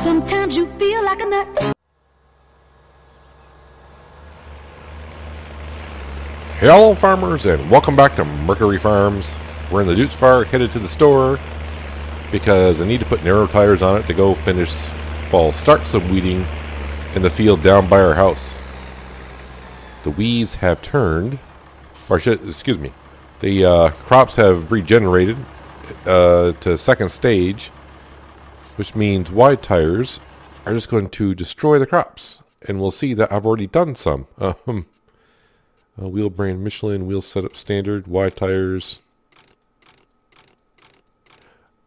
Sometimes you feel like a nut. Hello farmers, and welcome back to Mercury Farms. We're in the Dudes Fire, headed to the store because I need to put narrow tires on it to go start some weeding in the field down by our house. The weeds have turned, the crops have regenerated to second stage, which means wide tires are just going to destroy the crops. And we'll see that I've already done some. Wheel brand Michelin, wheel setup standard, wide tires.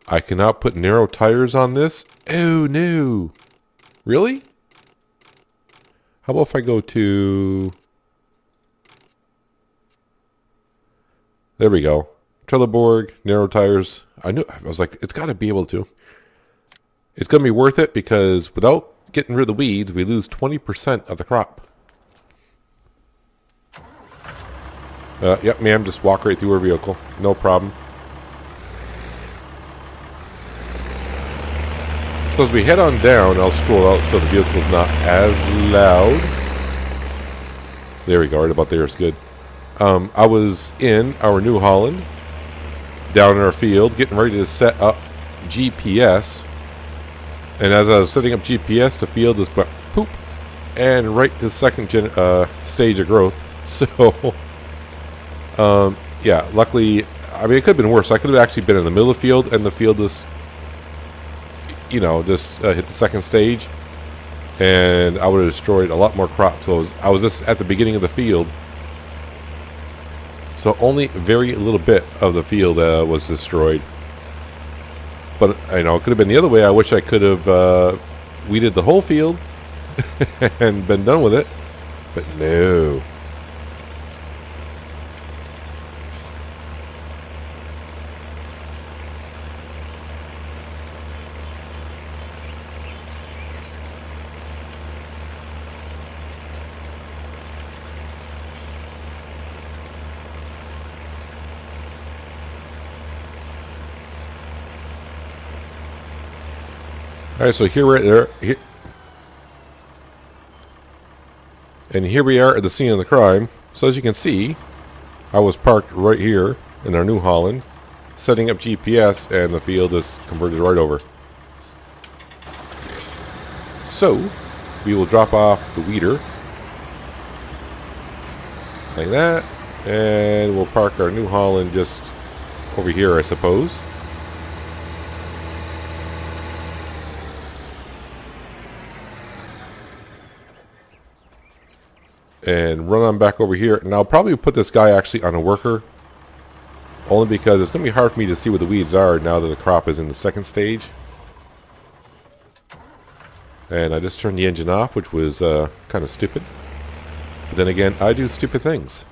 I cannot put narrow tires on this? Oh no. Really? How about if I go to... There we go. Trelleborg, narrow tires. I was like, it's got to be able to. It's going to be worth it because without getting rid of the weeds, we lose 20% of the crop. Yep, ma'am, just walk right through her vehicle. No problem. So as we head on down, I'll scroll out so the vehicle's not as loud. There we go, right about there is good. I was in our New Holland, down in our field, getting ready to set up GPS. And as I was setting up GPS, the field just went poop, and right to the second stage of growth. So... yeah, luckily, I mean, it could have been worse. I could have actually been in the middle of the field, and the field just, hit the second stage, and I would have destroyed a lot more crops. So I was just at the beginning of the field, so only very little bit of the field was destroyed. But, it could have been the other way. I wish I could have weeded the whole field and been done with it, but no. Alright, so here we are at the scene of the crime. So as you can see, I was parked right here in our New Holland, setting up GPS, and the field is converted right over. So, we will drop off the weeder, like that, and we'll park our New Holland just over here, I suppose. And run on back over here. And I'll probably put this guy actually on a worker, only because it's going to be hard for me to see where the weeds are now that the crop is in the second stage. And I just turned the engine off, which was kind of stupid. But then again, I do stupid things.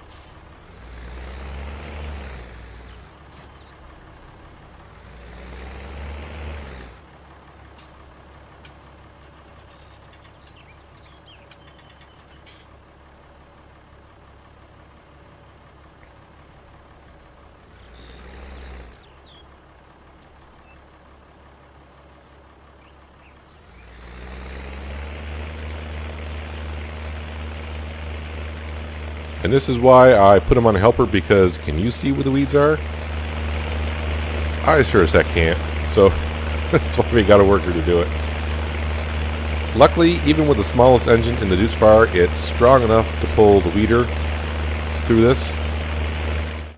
And this is why I put him on a helper, because can you see where the weeds are? I sure as heck can't. So that's why we got a worker to do it. Luckily, even with the smallest engine in the Dudes Fire, it's strong enough to pull the weeder through this.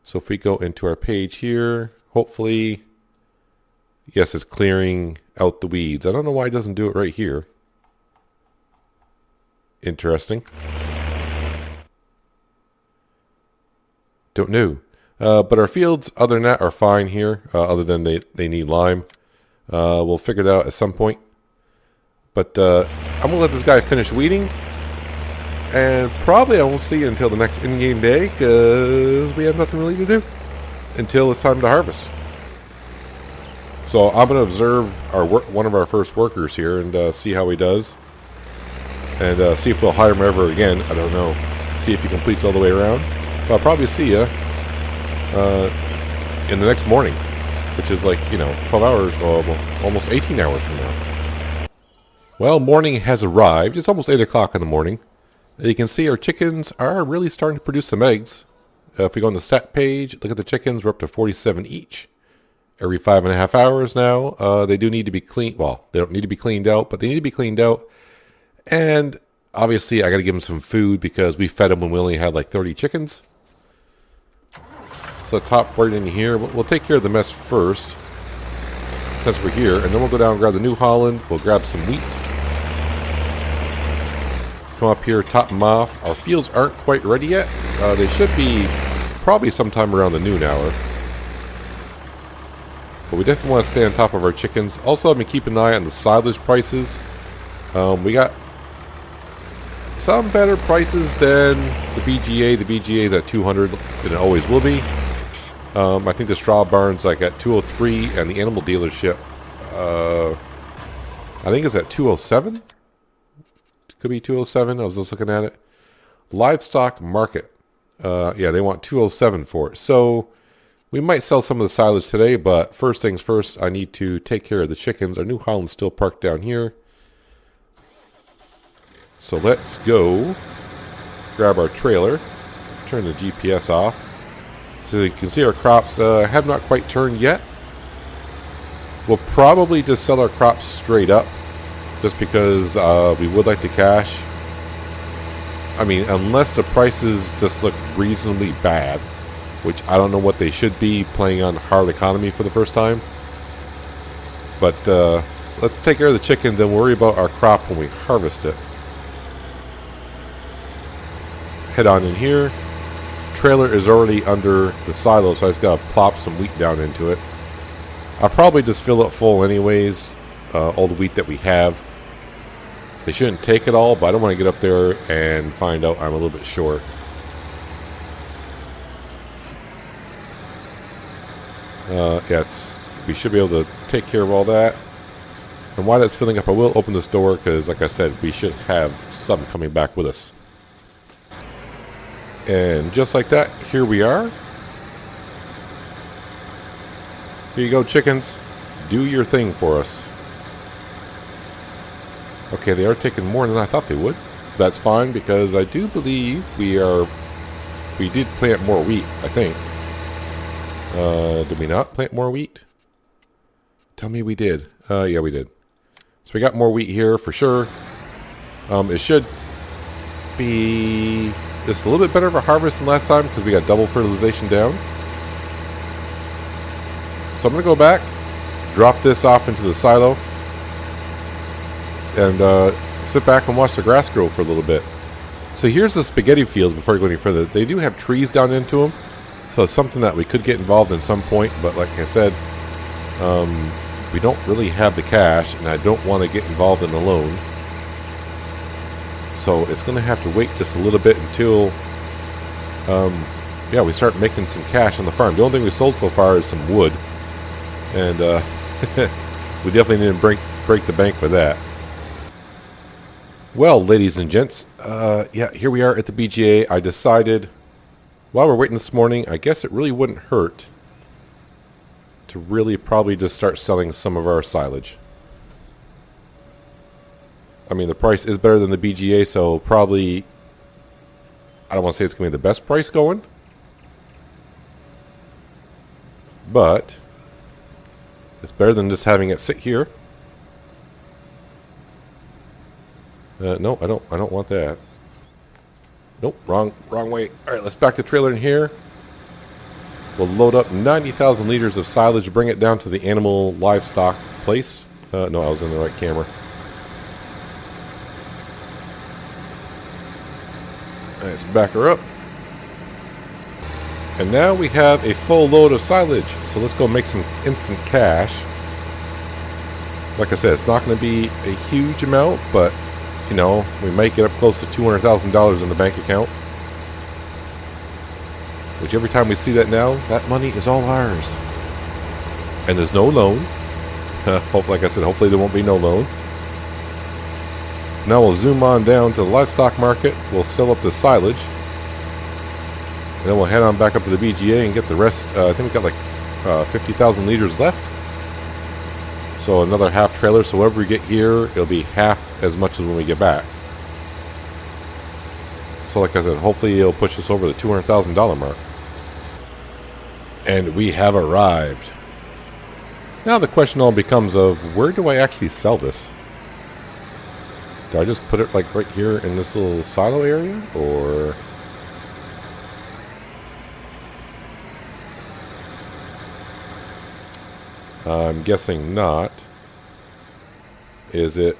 So if we go into our page here, hopefully, yes, it's clearing out the weeds. I don't know why it doesn't do it right here. Interesting. Don't know. But our fields, other than that, are fine here, other than they need lime. We'll figure that out at some point. But I'm going to let this guy finish weeding. And probably I won't see you until the next in-game day, because we have nothing really to do until it's time to harvest. So I'm going to observe one of our first workers here and see how he does. And see if we'll hire him ever again. I don't know. See if he completes all the way around. But I'll probably see you in the next morning, which is like, 12 hours, well, almost 18 hours from now. Well, morning has arrived. It's almost 8 o'clock in the morning. You can see our chickens are really starting to produce some eggs. If we go on the stat page, look at the chickens. We're up to 47 each. Every 5.5 hours now. They do need to be cleaned. Well, they don't need to be cleaned out, but they need to be cleaned out. And obviously, I got to give them some food because we fed them when we only had like 30 chickens. So let's hop right in here. We'll take care of the mess first, since we're here. And then we'll go down and grab the New Holland. We'll grab some wheat. Come up here, top them off. Our fields aren't quite ready yet. They should be probably sometime around the noon hour. But we definitely want to stay on top of our chickens. Also, I've been keeping an eye on the silage prices. We got some better prices than the BGA. The BGA is at 200, and it always will be. I think the straw barn's like at 203, and the animal dealership, I think it's at 207. Could be 207. I was just looking at it. Livestock market. Yeah, they want 207 for it. So we might sell some of the silage today, but first things first, I need to take care of the chickens. Our New Holland's still parked down here. So let's go grab our trailer, turn the GPS off. So you can see our crops have not quite turned yet. We'll probably just sell our crops straight up, just because we would like to cash. I mean, unless the prices just look reasonably bad, which I don't know what they should be, playing on hard economy for the first time. But let's take care of the chickens and worry about our crop when we harvest it. Head on in here. Trailer is already under the silo, so I just gotta plop some wheat down into it. I'll probably just fill it full anyways, all the wheat that we have. They shouldn't take it all, but I don't want to get up there and find out I'm a little bit short. Yeah, we should be able to take care of all that. And while that's filling up, I will open this door because, like I said, we should have some coming back with us. And just like that, here we are. Here you go, chickens. Do your thing for us. Okay, they are taking more than I thought they would. That's fine, because I do believe we did plant more wheat, I think. Did we not plant more wheat? Tell me we did. Yeah, we did. So we got more wheat here for sure. It should be just a little bit better of a harvest than last time because we got double fertilization down. So I'm going to go back, drop this off into the silo, and sit back and watch the grass grow for a little bit. So here's the spaghetti fields before I go any further. They do have trees down into them, so it's something that we could get involved in some point, but like I said, we don't really have the cash, and I don't want to get involved in a loan. So it's going to have to wait just a little bit until, yeah, we start making some cash on the farm. The only thing we sold so far is some wood, and we definitely need to break the bank with that. Well, ladies and gents, yeah, here we are at the BGA. I decided, while we're waiting this morning, I guess it really wouldn't hurt to really probably just start selling some of our silage. I mean, the price is better than the BGA, so probably, I don't want to say it's going to be the best price going, but it's better than just having it sit here. No, I don't want that. Nope, wrong way. All right, let's back the trailer in here. We'll load up 90,000 liters of silage, bring it down to the animal livestock place. No, I was in the right camera. Let's back her up. And now we have a full load of silage. So let's go make some instant cash. Like I said, it's not going to be a huge amount, but, you know, we might get up close to $200,000 in the bank account. Which every time we see that now, that money is all ours. And there's no loan. Like I said, hopefully there won't be no loan. Now we'll zoom on down to the livestock market. We'll sell up the silage. And then we'll head on back up to the BGA and get the rest. I think we've got like 50,000 liters left. So another half trailer. So whatever we get here, it'll be half as much as when we get back. So like I said, hopefully it'll push us over the $200,000 mark. And we have arrived. Now the question all becomes of, where do I actually sell this? Do I just put it like right here in this little silo area? Or... I'm guessing not. Is it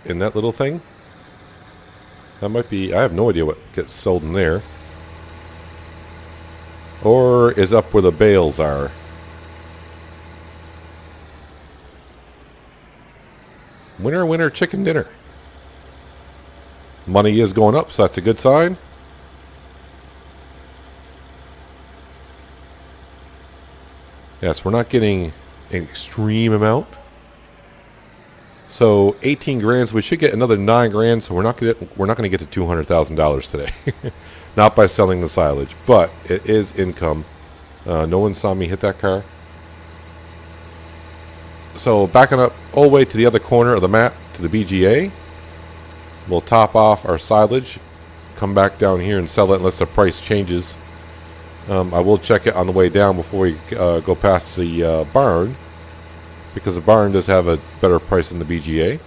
in that little thing? That might be... I have no idea what gets sold in there. Or is up where the bales are. Winner, winner, chicken dinner. Money is going up, so that's a good sign. Yes, we're not getting an extreme amount. So 18 grand, so we should get another 9 grand. So we're not going to get to $200,000 today, not by selling the silage, but it is income. No one saw me hit that car. So backing up all the way to the other corner of the map to the BGA, we'll top off our silage, come back down here and sell it unless the price changes. I will check it on the way down before we go past the barn, because the barn does have a better price than the BGA.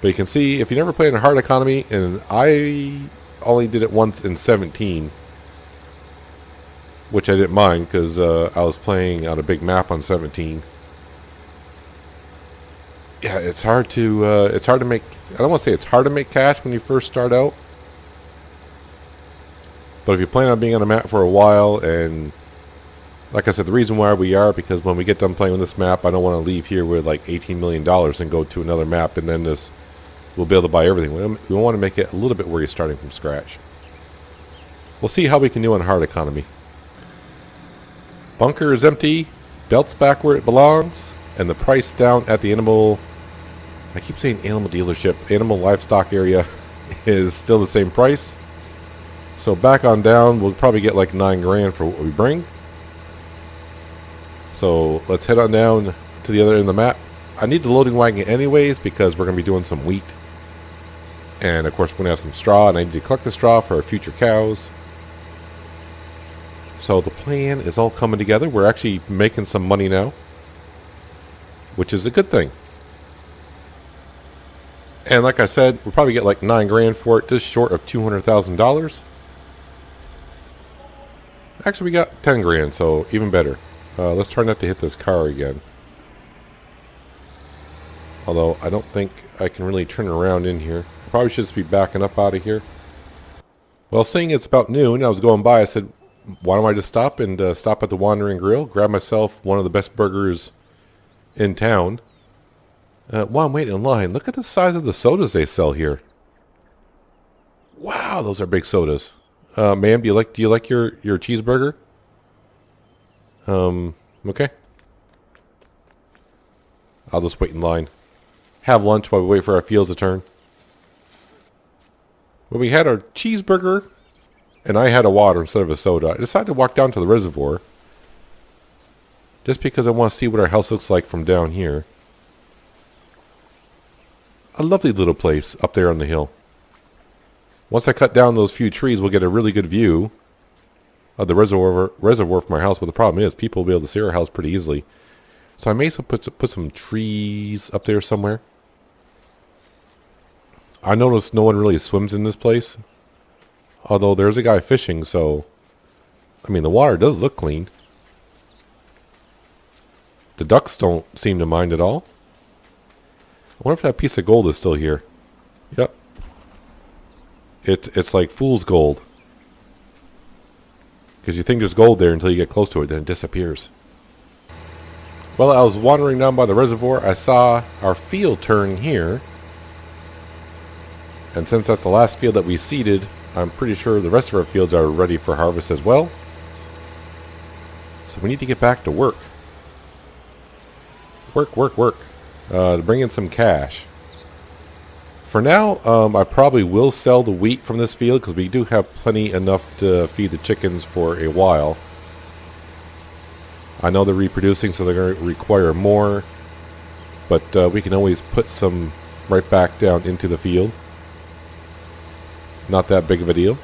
But you can see, if you never played in a hard economy, and I only did it once in 17, which I didn't mind because I was playing on a big map on 17. Yeah, it's hard to make. I don't want to say it's hard to make cash when you first start out, but if you plan on being on a map for a while, and like I said, the reason why we are, because when we get done playing with this map, I don't want to leave here with like $18 million and go to another map, and then we'll be able to buy everything. We want to make it a little bit where you're starting from scratch. We'll see how we can do on hard economy. Bunker is empty, belt's back where it belongs, and the price down at the animal, I keep saying animal dealership, animal livestock area is still the same price. So back on down, we'll probably get like 9 grand for what we bring. So let's head on down to the other end of the map. I need the loading wagon anyways because we're going to be doing some wheat. And of course we're going to have some straw, and I need to collect the straw for our future cows. So the plan is all coming together. We're actually making some money now, which is a good thing. And like I said, we'll probably get like 9 grand for it, just short of $200,000. Actually, we got 10 grand, so even better. Let's try not to hit this car again. Although I don't think I can really turn around in here. I probably should just be backing up out of here. Well, seeing it's about noon, I was going by, I said, why don't I just stop and stop at the Wandering Grill, grab myself one of the best burgers in town. While I'm waiting in line, look at the size of the sodas they sell here. Wow, those are big sodas. Ma'am, do you like your cheeseburger? Okay. I'll just wait in line. Have lunch while we wait for our fields to turn. When we had our cheeseburger, and I had a water instead of a soda, I decided to walk down to the reservoir. Just because I want to see what our house looks like from down here. A lovely little place up there on the hill. Once I cut down those few trees, we'll get a really good view of the reservoir from our house. But the problem is, people will be able to see our house pretty easily. So I may put some trees up there somewhere. I noticed no one really swims in this place. Although there's a guy fishing, so... I mean, the water does look clean. The ducks don't seem to mind at all. I wonder if that piece of gold is still here. Yep. It's like fool's gold. Because you think there's gold there until you get close to it, then it disappears. Well, I was wandering down by the reservoir. I saw our field turn here. And since that's the last field that we seeded, I'm pretty sure the rest of our fields are ready for harvest as well. So we need to get back to work. Work. To bring in some cash. For now, I probably will sell the wheat from this field because we do have plenty enough to feed the chickens for a while. I know they're reproducing, so they're going to require more. But we can always put some right back down into the field. Not that big of a deal.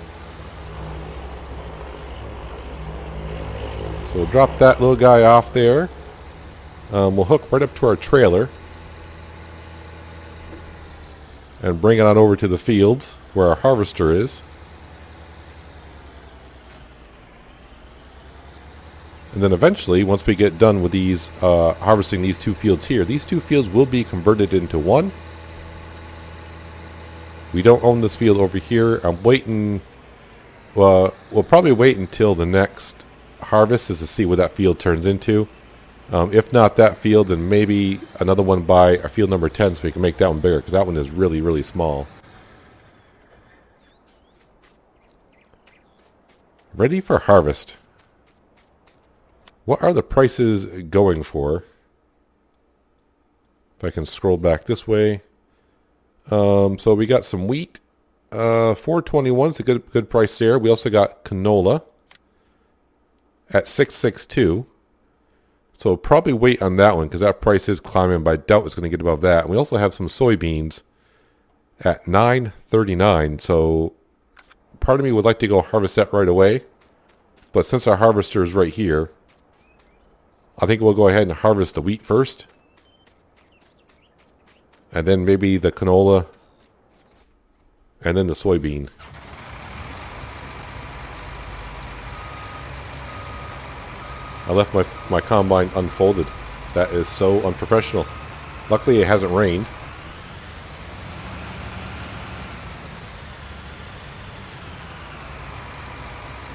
So we'll drop that little guy off there. We'll hook right up to our trailer. And bring it on over to the fields where our harvester is. And then eventually, once we get done with these, harvesting these 2 fields here, these 2 fields will be converted into one. We don't own this field over here. I'm waiting. Well, we'll probably wait until the next harvest is to see what that field turns into. If not that field, then maybe another one by our field number 10 so we can make that one bigger, because that one is really, really small. Ready for harvest. What are the prices going for? If I can scroll back this way. So we got some wheat. 421 is a good price there. We also got canola at 662. So we'll probably wait on that one because that price is climbing, but I doubt it's going to get above that. And we also have some soybeans at 939. So part of me would like to go harvest that right away. But since our harvester is right here, I think we'll go ahead and harvest the wheat first. And then maybe the canola. And then the soybean. I left my combine unfolded. That is so unprofessional. Luckily it hasn't rained.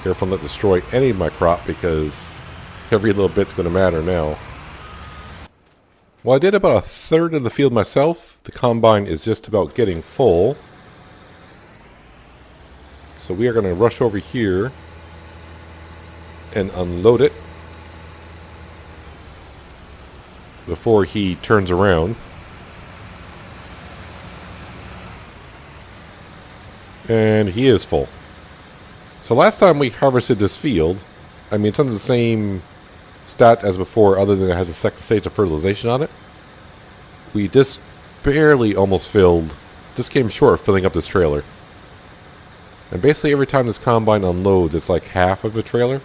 Careful not to destroy any of my crop because every little bit's going to matter now. Well, I did about a third of the field myself. The combine is just about getting full. So we are going to rush over here and unload it before he turns around. And he is full. So last time we harvested this field, I mean, it's under the same stats as before, other than it has a second stage of fertilization on it. We just barely almost filled, just came short of filling up this trailer. And basically every time this combine unloads, it's like half of a trailer.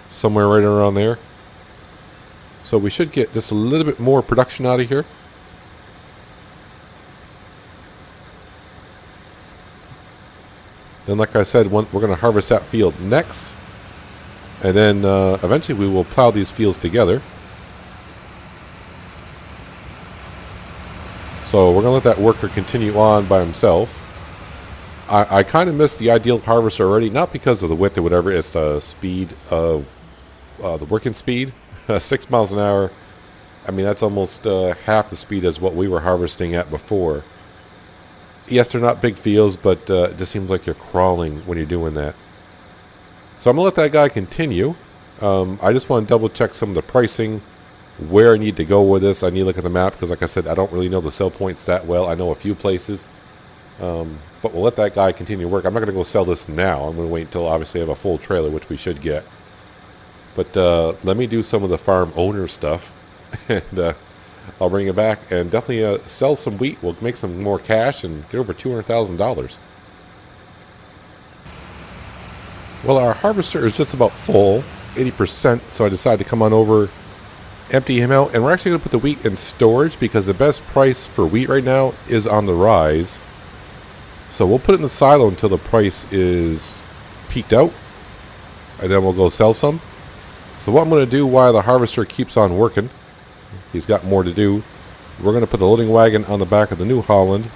Somewhere right around there. So we should get just a little bit more production out of here. Then like I said, we're going to harvest that field next. And then eventually we will plow these fields together. So we're going to let that worker continue on by himself. I kind of missed the ideal harvester already, not because of the width or whatever, it's the speed of the working speed. 6 miles an hour. I mean, that's almost half the speed as what we were harvesting at before. Yes, they're not big fields, but it just seems like you're crawling when you're doing that. So I'm going to let that guy continue. I just want to double check some of the pricing, where I need to go with this. I need to look at the map because, like I said, I don't really know the sell points that well. I know a few places. But we'll let that guy continue to work. I'm not going to go sell this now. I'm going to wait until obviously I have a full trailer, which we should get. But let me do some of the farm owner stuff. And I'll bring it back and definitely sell some wheat. We'll make some more cash and get over $200,000. Well, our harvester is just about full, 80%. So I decided to come on over, empty him out. And we're actually going to put the wheat in storage because the best price for wheat right now is on the rise. So we'll put it in the silo until the price is peaked out. And then we'll go sell some. So what I'm going to do while the harvester keeps on working, he's got more to do, we're going to put the loading wagon on the back of the New Holland.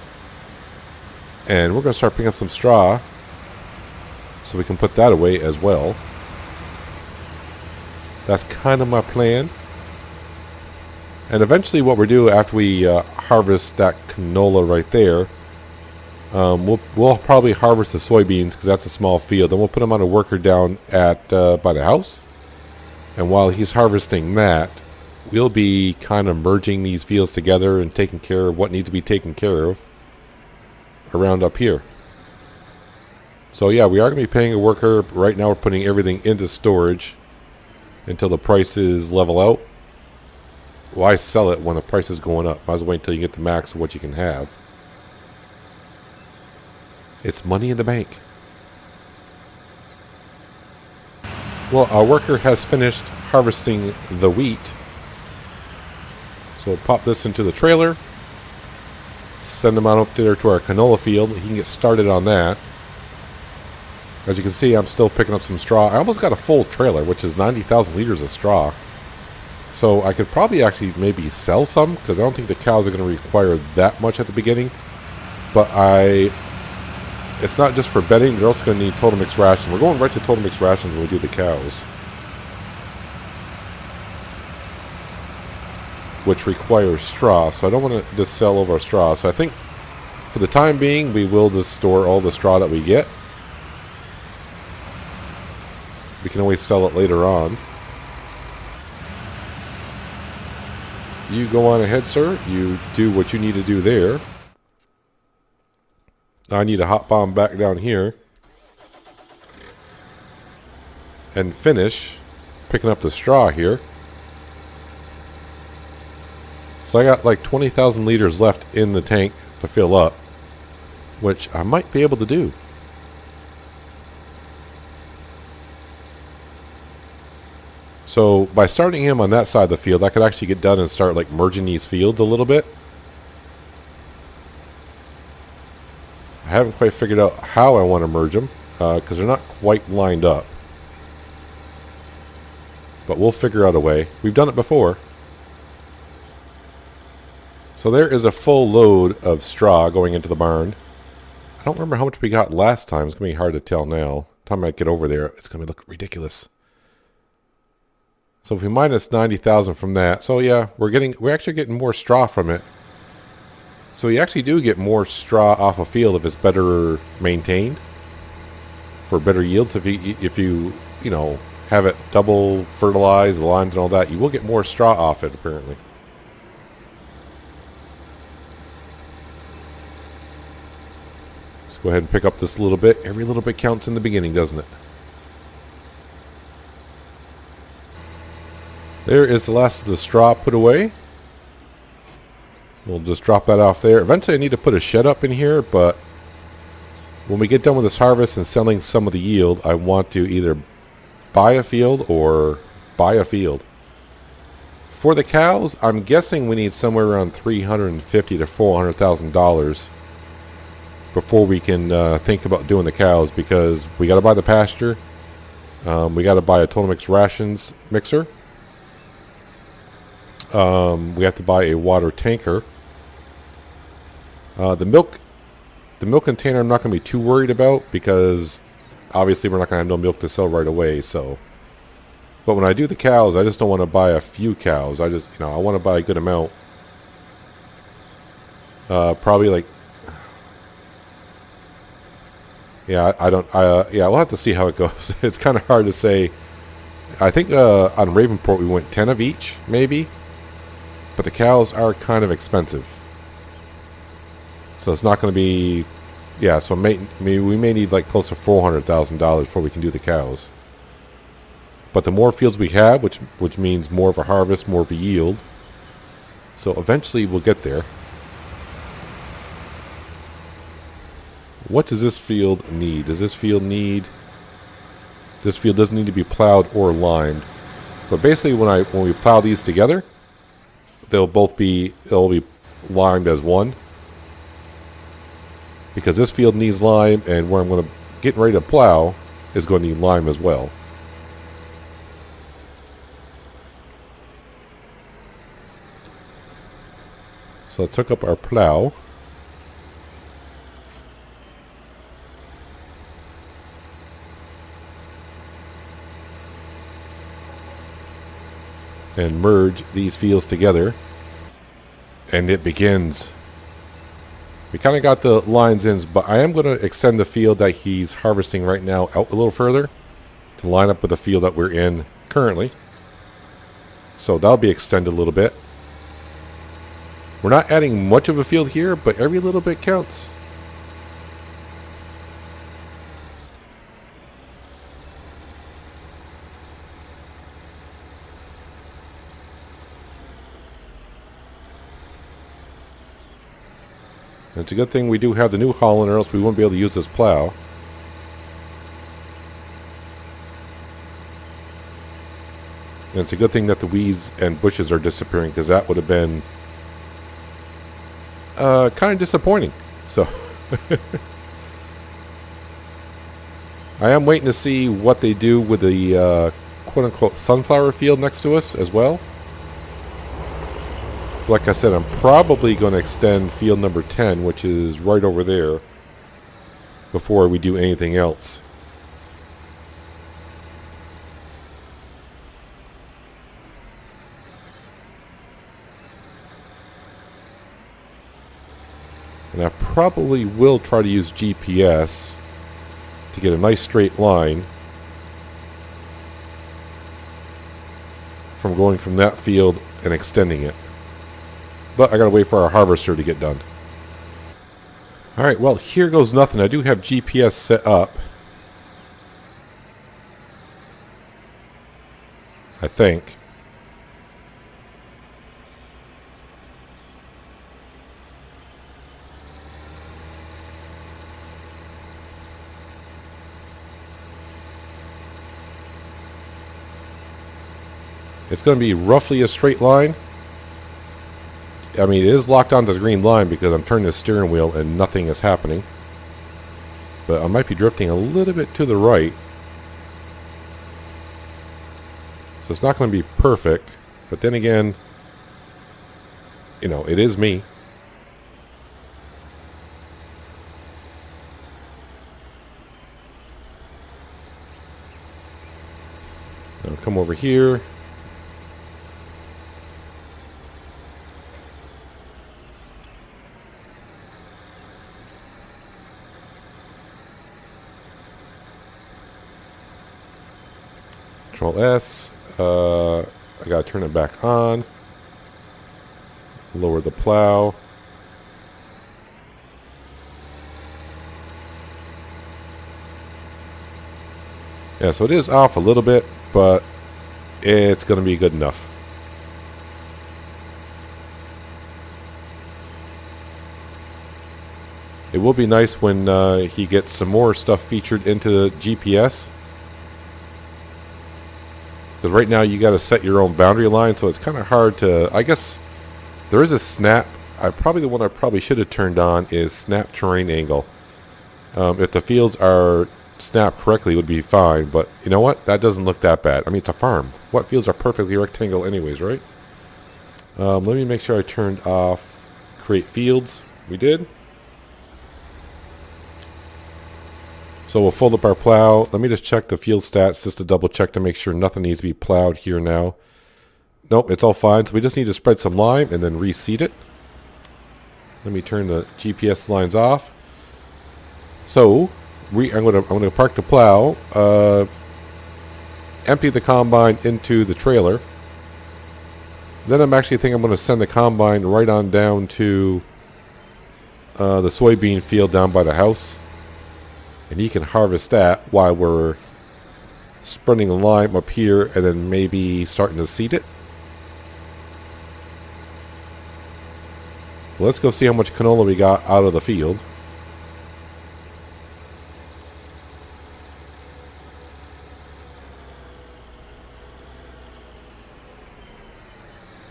And we're going to start picking up some straw so we can put that away as well. That's kind of my plan. And eventually what we'll do after we harvest that canola right there, we'll probably harvest the soybeans because that's a small field. Then we'll put them on a worker down at by the house. And while he's harvesting that, we'll be kind of merging these fields together and taking care of what needs to be taken care of around up here. So yeah, we are going to be paying a worker. Right now we're putting everything into storage. until the prices level out. Why sell it when the price is going up? Might as well wait until you get the max of what you can have. It's money in the bank. Well, our worker has finished harvesting the wheat. So we'll pop this into the trailer. Send them on up there to our canola field. He can get started on that. As you can see, I'm still picking up some straw. I almost got a full trailer, which is 90,000 liters of straw. So I could probably actually maybe sell some, because I don't think the cows are going to require that much at the beginning. But it's not just for bedding, they're also going to need total mixed rations. We're going right to total mixed rations when we do the cows, which requires straw. So I don't want to just sell over straw. So I think for the time being, we will just store all the straw that we get. We can always sell it later on. You go on ahead, sir. You do what you need to do there. I need to hop bomb back down here and finish picking up the straw here. So I got like 20,000 liters left in the tank to fill up, which I might be able to do. So by starting him on that side of the field, I could actually get done and start like merging these fields a little bit. I haven't quite figured out how I want to merge them because they're not quite lined up. But we'll figure out a way. We've done it before. So there is a full load of straw going into the barn. I don't remember how much we got last time. It's going to be hard to tell now. Time I get over there, it's going to look ridiculous. So if we minus 90,000 from that, so yeah, we're actually getting more straw from it. So you actually do get more straw off a field if it's better maintained for better yields. If you have it double fertilized, limed, and all that, you will get more straw off it apparently. Let's go ahead and pick up this little bit. Every little bit counts in the beginning, doesn't it? There is the last of the straw put away. We'll just drop that off there. Eventually I need to put a shed up in here, but when we get done with this harvest and selling some of the yield, I want to either buy a field or buy a field. For the cows, I'm guessing we need somewhere around $350,000 to $400,000 before we can think about doing the cows, because we got to buy the pasture. We got to buy a total mixed rations mixer. We have to buy a water tanker. The milk container I'm not going to be too worried about, because obviously we're not going to have no milk to sell right away. So, but when I do the cows, I just don't want to buy a few cows. I just, I want to buy a good amount. Probably like, yeah, we'll have to see how it goes. It's kind of hard to say. I think on Ravenport we went 10 of each, maybe. But the cows are kind of expensive. So it's not going to be... Yeah, so we may need like close to $400,000 before we can do the cows. But the more fields we have, which means more of a harvest, more of a yield. So eventually we'll get there. What does this field need? Does this field need... This field doesn't need to be plowed or limed. But basically when we plow these together, they'll be limed as one, because this field needs lime, and where I'm going to get ready to plow is going to need lime as well. So let's hook up our plow. And merge these fields together, and it begins. We kind of got the lines in, but I am going to extend the field that he's harvesting right now out a little further to line up with the field that we're in currently. So that'll be extended a little bit. We're not adding much of a field here, but every little bit counts. And it's a good thing we do have the new Holland, or else we wouldn't be able to use this plow. And it's a good thing that the weeds and bushes are disappearing, because that would have been kind of disappointing. So I am waiting to see what they do with the quote-unquote sunflower field next to us as well. Like I said, I'm probably going to extend field number 10, which is right over there, before we do anything else. And I probably will try to use GPS to get a nice straight line from going from that field and extending it. But I gotta wait for our harvester to get done. Alright, well, here goes nothing. I do have GPS set up, I think. It's going to be roughly a straight line. I mean, it is locked onto the green line because I'm turning the steering wheel and nothing is happening. But I might be drifting a little bit to the right. So it's not going to be perfect. But then again, you know, it is me. Now come over here. Control S. I gotta turn it back on. Lower the plow. Yeah, so it is off a little bit, but it's gonna be good enough. It will be nice when he gets some more stuff featured into the GPS. Because right now you got to set your own boundary line, so it's kind of hard to. I guess there is a snap. The one I probably should have turned on is snap terrain angle. If the fields are snapped correctly, it would be fine. But you know what? That doesn't look that bad. I mean, it's a farm. What fields are perfectly rectangle, anyways, right? Let me make sure I turned off create fields. We did. So we'll fold up our plow. Let me just check the field stats just to double check to make sure nothing needs to be plowed here now. Nope, it's all fine. So we just need to spread some lime and then reseed it. Let me turn the GPS lines off. So I'm gonna park the plow, empty the combine into the trailer. Then I'm actually thinking I'm gonna send the combine right on down to the soybean field down by the house. And he can harvest that while we're spreading the lime up here and then maybe starting to seed it. Well, let's go see how much canola we got out of the field.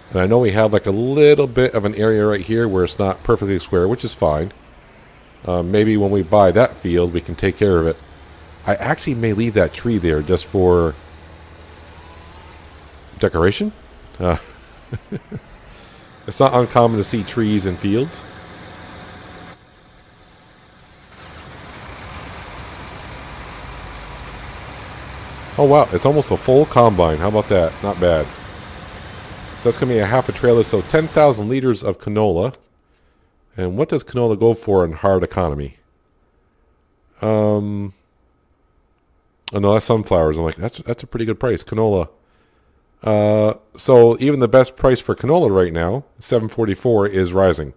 And I know we have like a little bit of an area right here where it's not perfectly square, which is fine. Maybe when we buy that field, we can take care of it. I actually may leave that tree there just for decoration. It's not uncommon to see trees in fields. Oh wow, it's almost a full combine. How about that? Not bad. So that's going to be a half a trailer, so 10,000 liters of canola. And what does canola go for in hard economy? Oh no, that's sunflowers. I'm like, that's a pretty good price. Canola. So even the best price for canola right now, $7.44, is rising.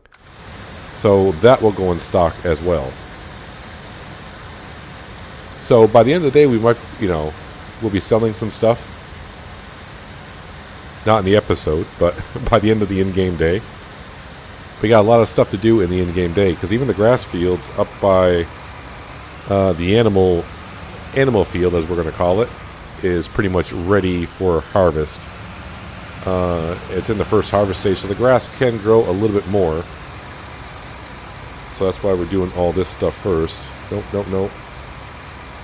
So that will go in stock as well. So by the end of the day, we might, we'll be selling some stuff. Not in the episode, but by the end of the in-game day. We got a lot of stuff to do in the in-game day, because even the grass fields up by the animal field, as we're going to call it, is pretty much ready for harvest. It's in the first harvest stage, so the grass can grow a little bit more. So that's why we're doing all this stuff first. Nope.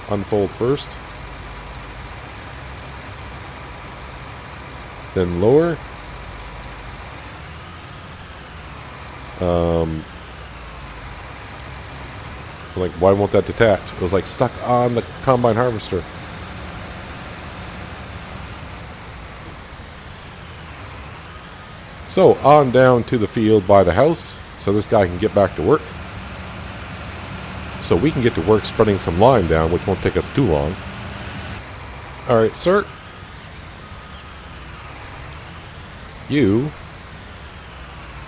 Unfold first. Then lower. Like, why won't that detach? It was like stuck on the combine harvester. So on down to the field by the house, so this guy can get back to work. So we can get to work spreading some lime down, which won't take us too long. Alright, sir. You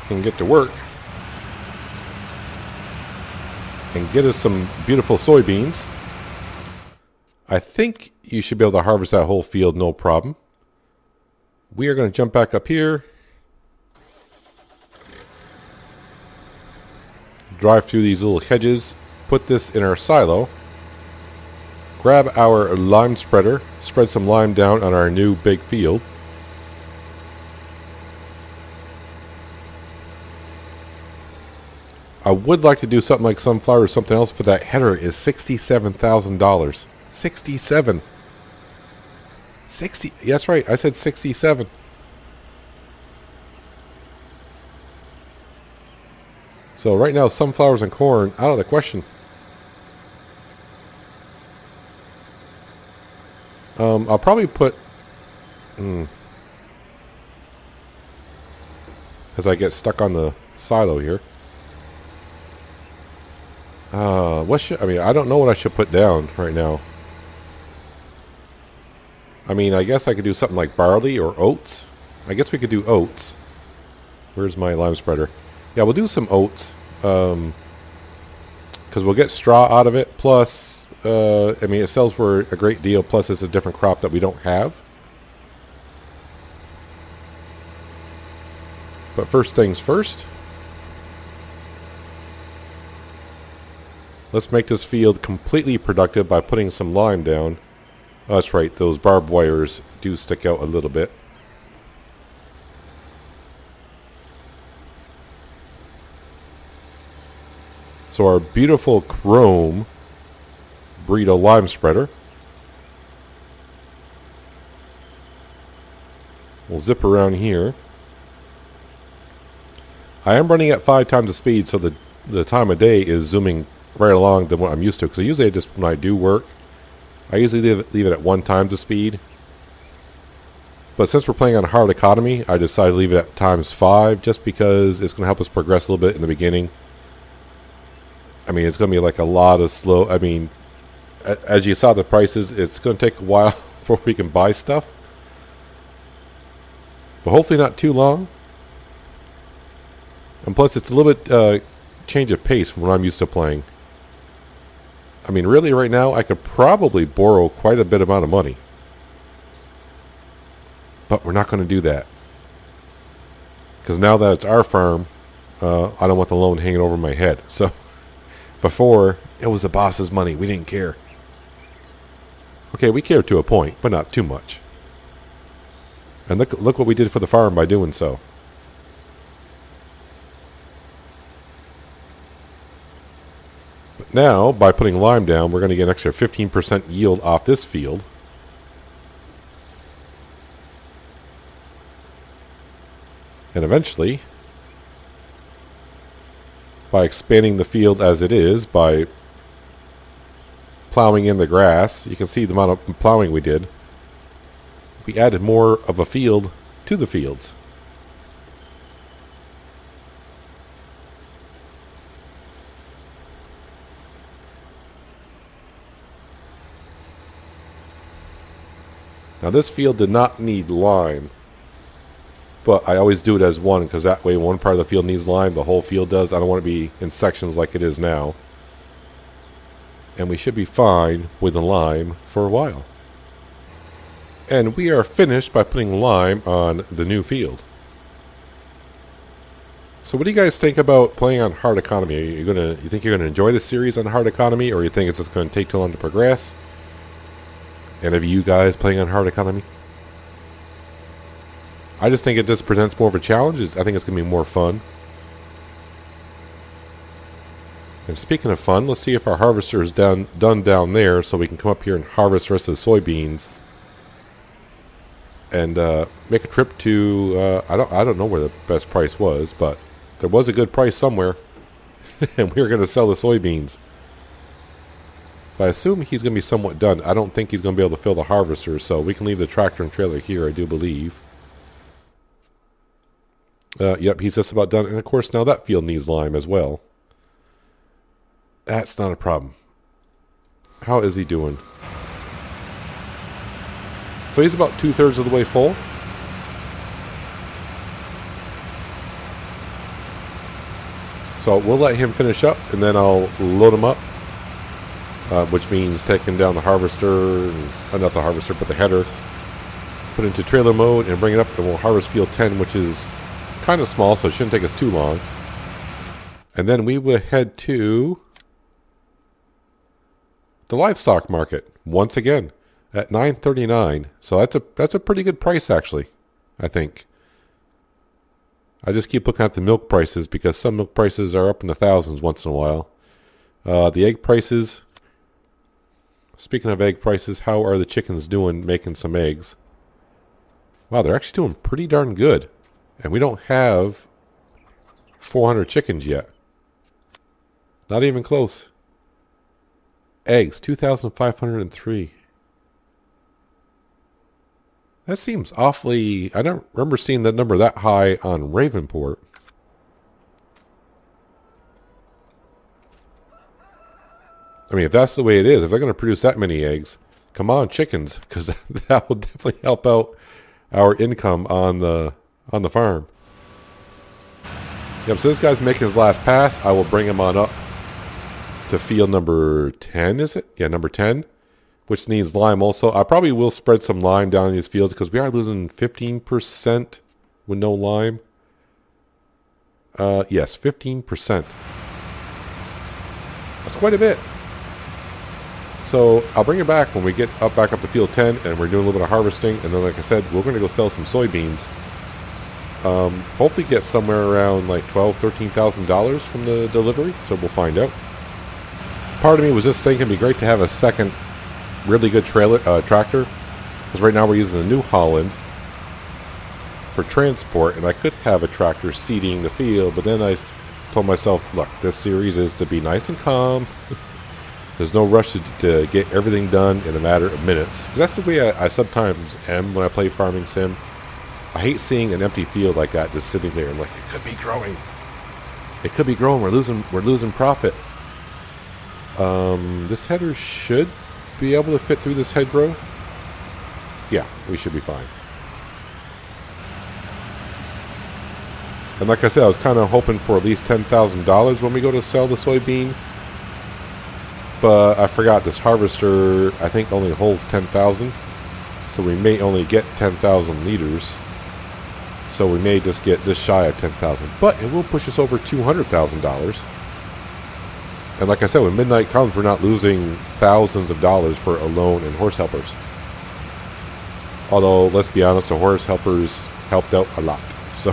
can get to work and get us some beautiful soybeans. I think you should be able to harvest that whole field, no problem. We are going to jump back up here. Drive through these little hedges. Put this in our silo. Grab our lime spreader. Spread some lime down on our new big field. I would like to do something like sunflower or something else, but that header is $67,000. 67. 60. That's right. I said 67. So right now, sunflowers and corn out of the question. I'll probably put as I get stuck on the silo here. I don't know what I should put down right now. I mean, I guess I could do something like barley or oats. I guess we could do oats. Where's my lime spreader? Yeah, we'll do some oats. Because we'll get straw out of it. Plus, it sells for a great deal. Plus, it's a different crop that we don't have. But first things first. Let's make this field completely productive by putting some lime down. Oh, that's right, those barbed wires do stick out a little bit. So our beautiful chrome Burrito lime spreader. We'll zip around here. I am running at 5 times the speed, so the time of day is zooming right along than what I'm used to, because usually when I do work, I usually leave it at 1 times the speed. But since we're playing on hard economy, I decided to leave it at times 5, just because it's going to help us progress a little bit in the beginning. I mean, it's going to be like a lot of slow. I mean, as you saw the prices, it's going to take a while before we can buy stuff. But hopefully not too long. And plus, it's a little bit change of pace from what I'm used to playing. I mean, really, right now, I could probably borrow quite a bit amount of money. But we're not going to do that. Because now that it's our farm, I don't want the loan hanging over my head. So, before, it was the boss's money. We didn't care. Okay, we cared to a point, but not too much. And look what we did for the farm by doing so. But now, by putting lime down, we're going to get an extra 15% yield off this field. And eventually, by expanding the field as it is, by plowing in the grass, you can see the amount of plowing we did. We added more of a field to the fields. Now this field did not need lime, but I always do it as one, because that way one part of the field needs lime, the whole field does. I don't want to be in sections like it is now. And we should be fine with the lime for a while. And we are finished by putting lime on the new field. So what do you guys think about playing on hard economy? You think you're gonna enjoy the series on hard economy, or you think it's just gonna take too long to progress? And of you guys playing on hard economy? I just think it just presents more of a challenge. I think it's gonna be more fun. And speaking of fun, let's see if our harvester is done down there, so we can come up here and harvest the rest of the soybeans. And make a trip to I don't know where the best price was, but there was a good price somewhere, and we were going to sell the soybeans. But I assume he's going to be somewhat done. I don't think he's going to be able to fill the harvester, so we can leave the tractor and trailer here, I do believe. Yep, he's just about done. And of course, now that field needs lime as well. That's not a problem. How is he doing? So he's about 2/3 of the way full. So we'll let him finish up, and then I'll load him up, which means taking down the harvester, not the harvester, but the header, put it into trailer mode, and bring it up, and we'll harvest field 10, which is kind of small, so it shouldn't take us too long. And then we will head to the livestock market once again at $9.39. So that's a pretty good price, actually, I think. I just keep looking at the milk prices because some milk prices are up in the thousands once in a while. The egg prices. Speaking of egg prices, how are the chickens doing making some eggs? Wow, they're actually doing pretty darn good. And we don't have 400 chickens yet. Not even close. Eggs, 2,503. That seems awfully... I don't remember seeing that number that high on Ravenport. I mean, if that's the way it is, if they're going to produce that many eggs, come on, chickens, because that will definitely help out our income on the farm. Yep, so this guy's making his last pass. I will bring him on up to field number 10, is it? Yeah, number 10. Which needs lime also. I probably will spread some lime down in these fields because we are losing 15% with no lime. Yes, 15%. That's quite a bit. So I'll bring it back when we get back up to field 10 and we're doing a little bit of harvesting. And then, like I said, we're going to go sell some soybeans. Hopefully get somewhere around like $12,000, $13,000 from the delivery. So we'll find out. Part of me was just thinking it'd be great to have a second really good tractor, because right now we're using the New Holland for transport, and I could have a tractor seeding the field, but then I told myself, look, this series is to be nice and calm. There's no rush to get everything done in a matter of minutes. That's the way I sometimes am when I play Farming Sim. I hate seeing an empty field like that just sitting there. I'm like, it could be growing. It could be growing. We're losing profit. This header should be able to fit through this hedgerow. Yeah, we should be fine. And like I said, I was kind of hoping for at least $10,000 when we go to sell the soybean. But I forgot this harvester, I think, only holds 10,000. So we may only get 10,000 liters. So we may just get just shy of 10,000. But it will push us over $200,000. And like I said, when midnight comes, we're not losing thousands of dollars for a loan and horse helpers. Although, let's be honest, the horse helpers helped out a lot. So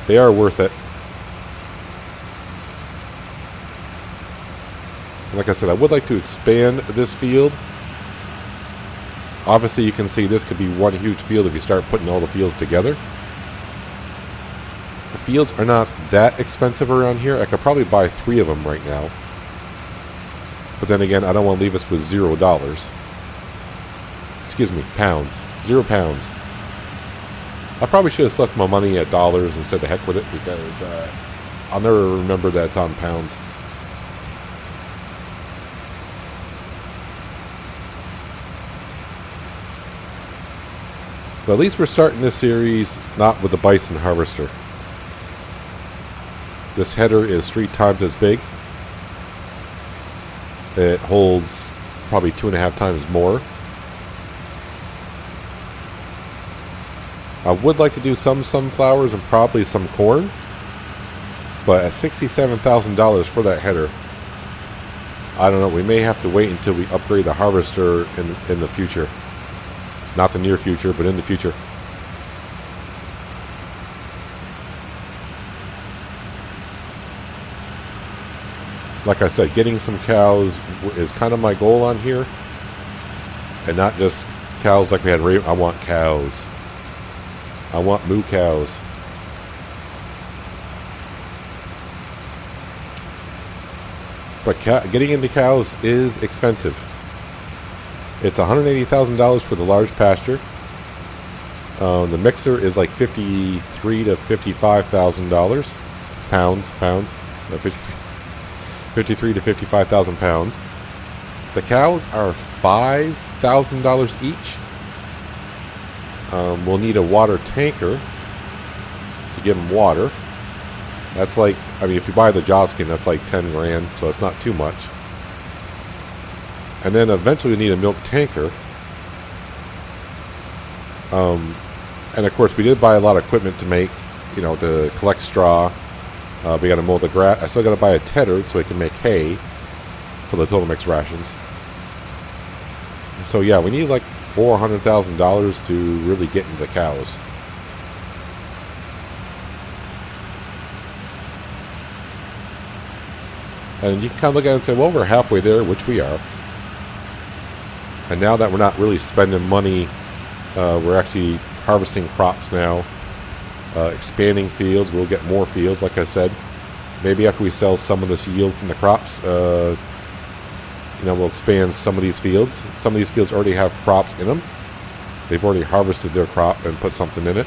they are worth it. And like I said, I would like to expand this field. Obviously, you can see this could be one huge field if you start putting all the fields together. The fields are not that expensive around here. I could probably buy 3 of them right now. But then again, I don't want to leave us with $0. Excuse me, pounds. 0 pounds. I probably should have left my money at dollars and said the heck with it, because I'll never remember that it's on pounds. But at least we're starting this series not with the bison harvester. This header is 3 times as big. It holds probably 2.5 times more. I would like to do some sunflowers and probably some corn. But at $67,000 for that header, I don't know. We may have to wait until we upgrade the harvester in the future. Not the near future, but in the future. Like I said, getting some cows is kind of my goal on here. And not just cows like we had. I want cows. I want moo cows. But getting into cows is expensive. It's $180,000 for the large pasture. The mixer is like $53,000 to $55,000 pounds. No, 53 to 55,000 pounds. The cows are $5,000 each. We'll need a water tanker to give them water. That's like, I mean, if you buy the Joskin, that's like 10 grand, so it's not too much. And then eventually we need a milk tanker. And of course, we did buy a lot of equipment to make, to collect straw. We got to mow the grass. I still got to buy a tedder so we can make hay for the Total Mix rations. So yeah, we need like $400,000 to really get into the cows. And you can kind of look at it and say, well, we're halfway there, which we are. And now that we're not really spending money, we're actually harvesting crops now, expanding fields. We'll get more fields, like I said. Maybe after we sell some of this yield from the crops, we'll expand some of these fields. Some of these fields already have crops in them. They've already harvested their crop and put something in it.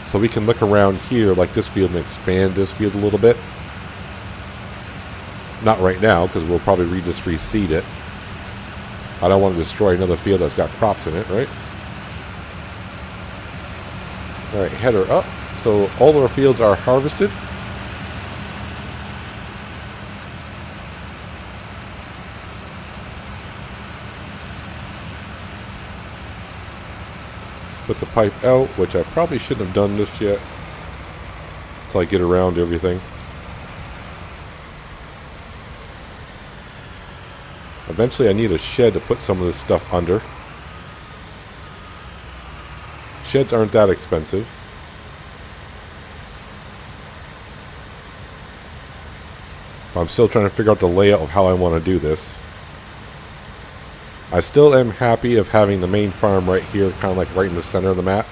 So we can look around here, like this field, and expand this field a little bit. Not right now, because we'll probably reseed it. I don't want to destroy another field that's got crops in it, right? Alright, header up. So all of our fields are harvested. Let's put the pipe out, which I probably shouldn't have done this yet, until I get around everything. Eventually I need a shed to put some of this stuff under. Sheds aren't that expensive. I'm still trying to figure out the layout of how I want to do this. I still am happy of having the main farm right here, kind of like right in the center of the map.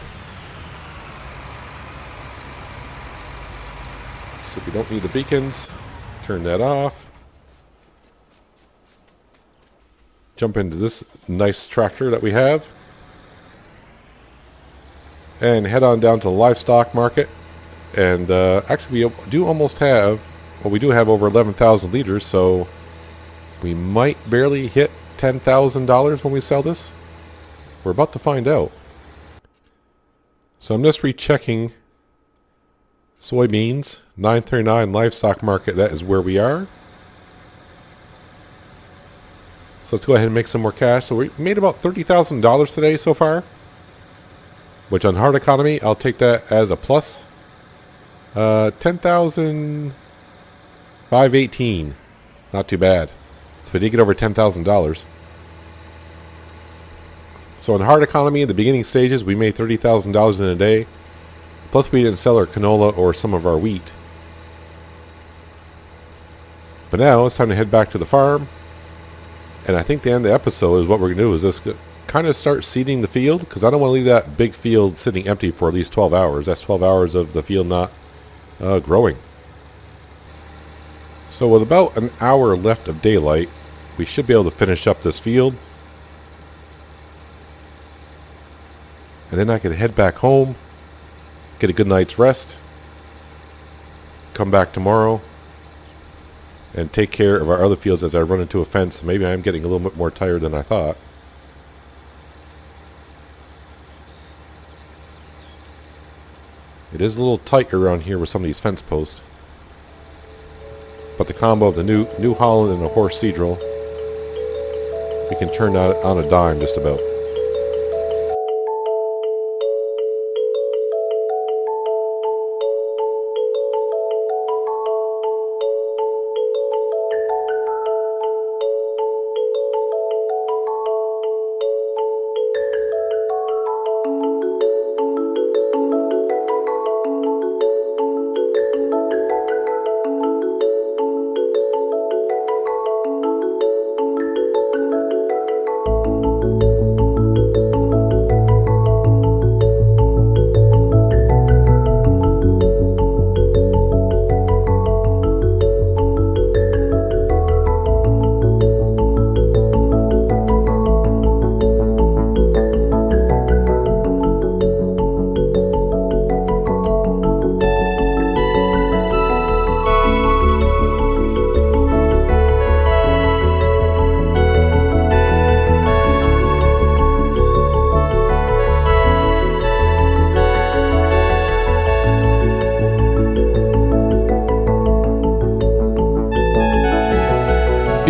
So we don't need the beacons. Turn that off. Jump into this nice tractor that we have. And head on down to the livestock market. And actually we do almost have, well, we do have over 11,000 liters, so we might barely hit $10,000 when we sell this. We're about to find out. So I'm just rechecking soybeans, 939 livestock market, that is where we are. So let's go ahead and make some more cash. So we made about $30,000 today so far, which on hard economy, I'll take that as a plus. 10,518, not too bad. So we did get over $10,000. So in hard economy, in the beginning stages, we made $30,000 in a day. Plus we didn't sell our canola or some of our wheat. But now it's time to head back to the farm. And I think the end of the episode is what we're going to do is just kind of start seeding the field, because I don't want to leave that big field sitting empty for at least 12 hours. That's 12 hours of the field not growing. So with about an hour left of daylight, we should be able to finish up this field. And then I can head back home, get a good night's rest, come back tomorrow, and take care of our other fields as I run into a fence. Maybe I'm getting a little bit more tired than I thought. It is a little tight around here with some of these fence posts. But the combo of the New Holland and the horse Cedral, we can turn that on a dime just about.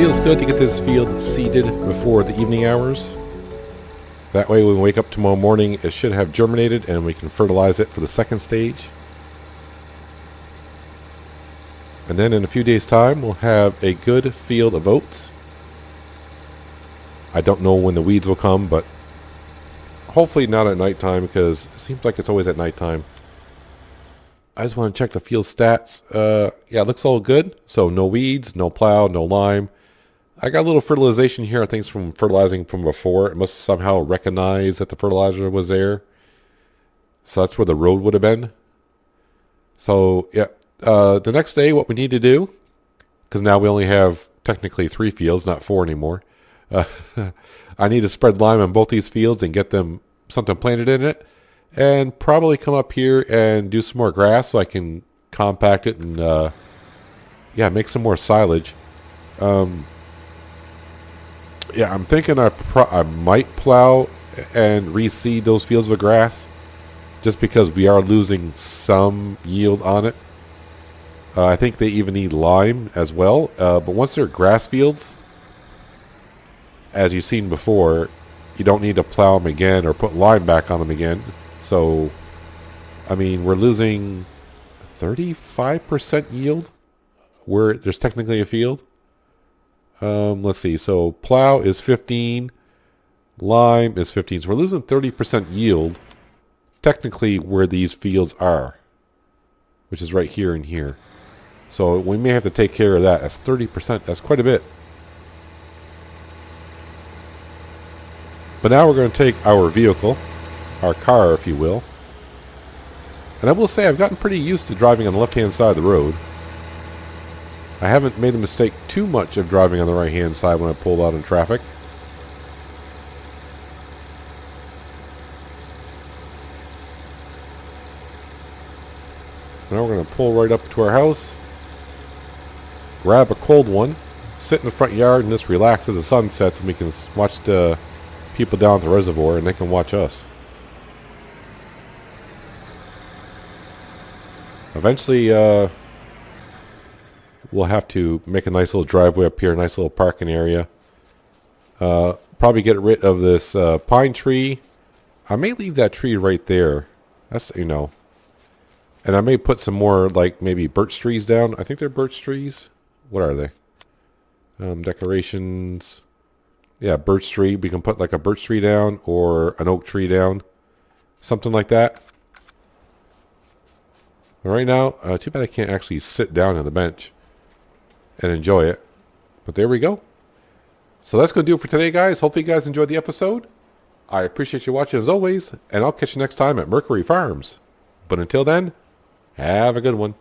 feels good to get this field seeded before the evening hours. That way when we wake up tomorrow morning, it should have germinated and we can fertilize it for the second stage. And then in a few days' time, we'll have a good field of oats. I don't know when the weeds will come, but hopefully not at nighttime, because it seems like it's always at nighttime. I just want to check the field stats. Yeah, it looks all good. So no weeds, no plow, no lime. I got a little fertilization here. I think it's from fertilizing from before. It must somehow recognize that the fertilizer was there. So that's where the road would have been. So yeah, the next day what we need to do, because now we only have technically 3 fields, not 4 anymore. I need to spread lime on both these fields and get them something planted in it. And probably come up here and do some more grass so I can compact it and yeah, make some more silage. Yeah, I'm thinking I might plow and reseed those fields with grass, just because we are losing some yield on it. I think they even need lime as well. But once they're grass fields, as you've seen before, you don't need to plow them again or put lime back on them again. So, I mean, we're losing 35% yield where there's technically a field. Let's see. So plow is 15, lime is 15. So we're losing 30% yield technically where these fields are, which is right here and here. So we may have to take care of that. That's 30%. That's quite a bit. But now we're going to take our vehicle, our car, if you will. And I will say I've gotten pretty used to driving on the left-hand side of the road. I haven't made the mistake too much of driving on the right-hand side when I pulled out in traffic. Now we're going to pull right up to our house, grab a cold one, sit in the front yard and just relax as the sun sets, and we can watch the people down at the reservoir and they can watch us. Eventually, we'll have to make a nice little driveway up here, a nice little parking area. Probably get rid of this pine tree. I may leave that tree right there. That's, you know. And I may put some more, like, maybe birch trees down. I think they're birch trees. What are they? Decorations. Yeah, birch tree. We can put, like, a birch tree down or an oak tree down. Something like that. But right now, too bad I can't actually sit down on the bench and enjoy it. But there we go. So that's going to do it for today, guys. Hopefully you guys enjoyed the episode. I appreciate you watching as always, and I'll catch you next time at Mercury Farms. But until then, have a good one.